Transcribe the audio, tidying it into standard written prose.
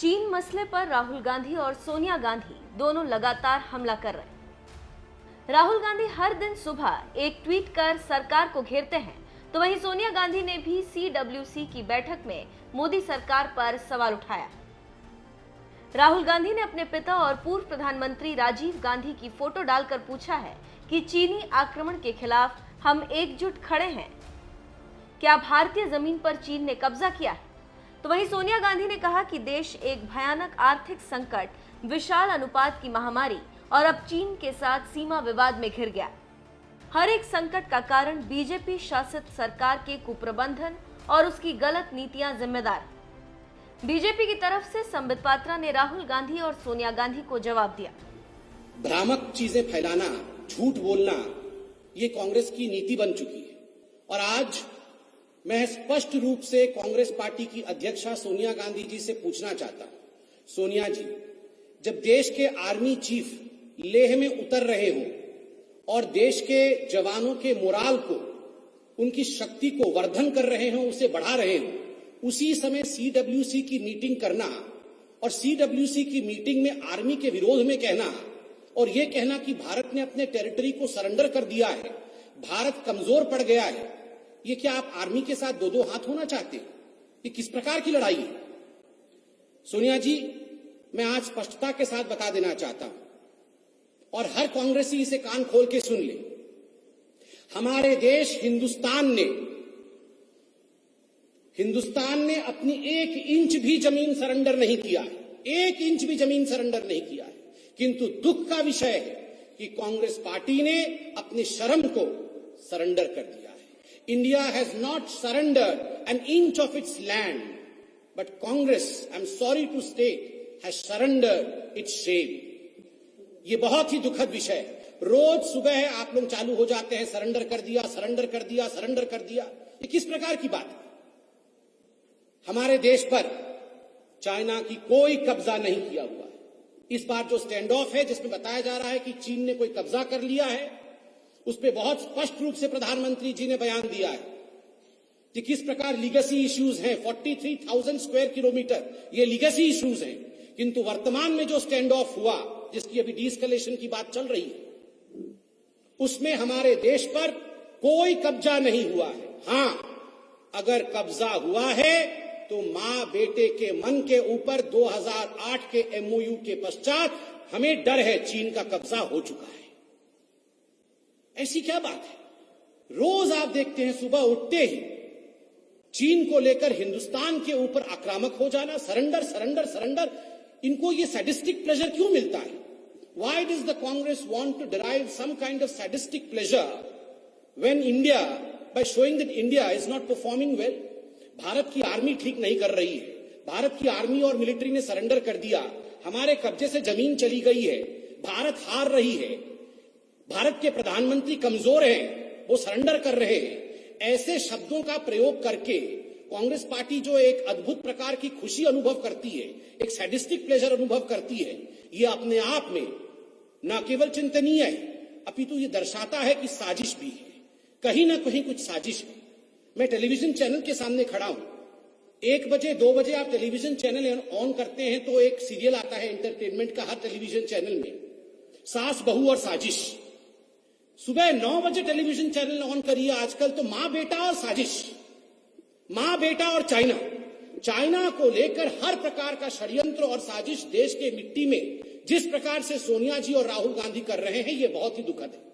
चीन मसले पर राहुल गांधी और सोनिया गांधी दोनों लगातार हमला कर रहे हैं। राहुल गांधी हर दिन सुबह एक ट्वीट कर सरकार को घेरते हैं, तो वहीं सोनिया गांधी ने भी CWC की बैठक में मोदी सरकार पर सवाल उठाया। राहुल गांधी ने अपने पिता और पूर्व प्रधानमंत्री राजीव गांधी की फोटो डालकर पूछा है कि चीनी आक्रमण के खिलाफ हम एकजुट खड़े हैं। क्या भारतीय जमीन पर चीन ने कब्जा किया है? तो वहीं सोनिया गांधी ने कहा कि देश एक भयानक आर्थिक संकट, विशाल अनुपात की महामारी और अब चीन के साथ सीमा विवाद में घिर गया। हर एक संकट का कारण बीजेपी शासित सरकार के कुप्रबंधन और उसकी गलत नीतियां जिम्मेदार। बीजेपी की तरफ से संबित पात्रा ने राहुल गांधी और सोनिया गांधी को जवाब दिया। भ्रामक चीजें फैलाना, झूठ बोलना, ये कांग्रेस की नीति बन चुकी है। और आज मैं स्पष्ट रूप से कांग्रेस पार्टी की अध्यक्षा सोनिया गांधी जी से पूछना चाहता हूं, सोनिया जी, जब देश के आर्मी चीफ लेह में उतर रहे हों और देश के जवानों के मोराल को, उनकी शक्ति को वर्धन कर रहे हों, उसे बढ़ा रहे हों, उसी समय CWC की मीटिंग करना और CWC की मीटिंग में आर्मी के विरोध में कहना और यह कहना कि भारत ने अपने टेरिटरी को सरेंडर कर दिया है, भारत कमजोर पड़ गया है, ये क्या आप आर्मी के साथ दो हाथ होना चाहते हैं? ये किस प्रकार की लड़ाई है? सोनिया जी, मैं आज स्पष्टता के साथ बता देना चाहता हूं और हर कांग्रेसी इसे कान खोल के सुन ले। हमारे देश हिंदुस्तान ने अपनी 1 इंच भी जमीन सरेंडर नहीं किया है, 1 इंच भी जमीन सरेंडर नहीं किया है। किंतु दुख का विषय है कि कांग्रेस पार्टी ने अपनी शर्म को सरेंडर कर दिया। India has not surrendered an inch of its land, but Congress, I'm sorry to state, has surrendered its shame. ये बहुत ही दुखद विषय है। रोज सुबह आप लोग चालू हो जाते हैं, सरेंडर कर दिया, सरेंडर कर दिया, सरेंडर कर दिया। ये किस प्रकार की बात है? हमारे देश पर चाइना की कोई कब्जा नहीं किया हुआ है। इस बार जो स्टैंड ऑफ है, जिसमें बताया जा रहा है कि चीन ने कोई कब्जा कर लिया है, उस पर बहुत स्पष्ट रूप से प्रधानमंत्री जी ने बयान दिया है कि किस प्रकार लीगेसी इश्यूज हैं। 43,000 स्क्वायर किलोमीटर ये लीगेसी इश्यूज हैं। किंतु वर्तमान में जो स्टैंड ऑफ हुआ, जिसकी अभी डीएस्केलेशन की बात चल रही है, उसमें हमारे देश पर कोई कब्जा नहीं हुआ है। हां, अगर कब्जा हुआ है तो मां बेटे के मन के ऊपर 2008 के MOU के पश्चात हमें डर है, चीन का कब्जा हो चुका है। ऐसी क्या बात है? रोज आप देखते हैं सुबह उठते ही चीन को लेकर हिंदुस्तान के ऊपर आक्रामक हो जाना, सरेंडर सरेंडर सरेंडर। इनको ये सैडिस्टिक प्लेजर क्यों मिलता है? Why does the Congress want to derive some kind of sadistic pleasure when India, by showing that India is not performing well? Bharat की आर्मी ठीक नहीं कर रही है, भारत की आर्मी और मिलिट्री ने सरेंडर कर दिया, हमारे कब्जे से जमीन चली गई है, भारत हार रही है, भारत के प्रधानमंत्री कमजोर हैं, वो सरेंडर कर रहे हैं। ऐसे शब्दों का प्रयोग करके कांग्रेस पार्टी जो एक अद्भुत प्रकार की खुशी अनुभव करती है, एक सैडिस्टिक प्लेजर अनुभव करती है, ये अपने आप में न केवल चिंतनीय है, अपितु ये दर्शाता है कि साजिश भी है, कहीं ना कहीं कुछ साजिश है। मैं टेलीविजन चैनल के सामने खड़ा हूं, 1 बजे 2 बजे आप टेलीविजन चैनल ऑन करते हैं तो एक सीरियल आता है एंटरटेनमेंट का हर टेलीविजन चैनल में, सास बहू और साजिश। सुबह 9 बजे टेलीविजन चैनल ऑन करिए आजकल तो मां बेटा और साजिश, मां बेटा और चाइना को लेकर हर प्रकार का षड्यंत्र और साजिश देश के मिट्टी में जिस प्रकार से सोनिया जी और राहुल गांधी कर रहे हैं, ये बहुत ही दुखद है।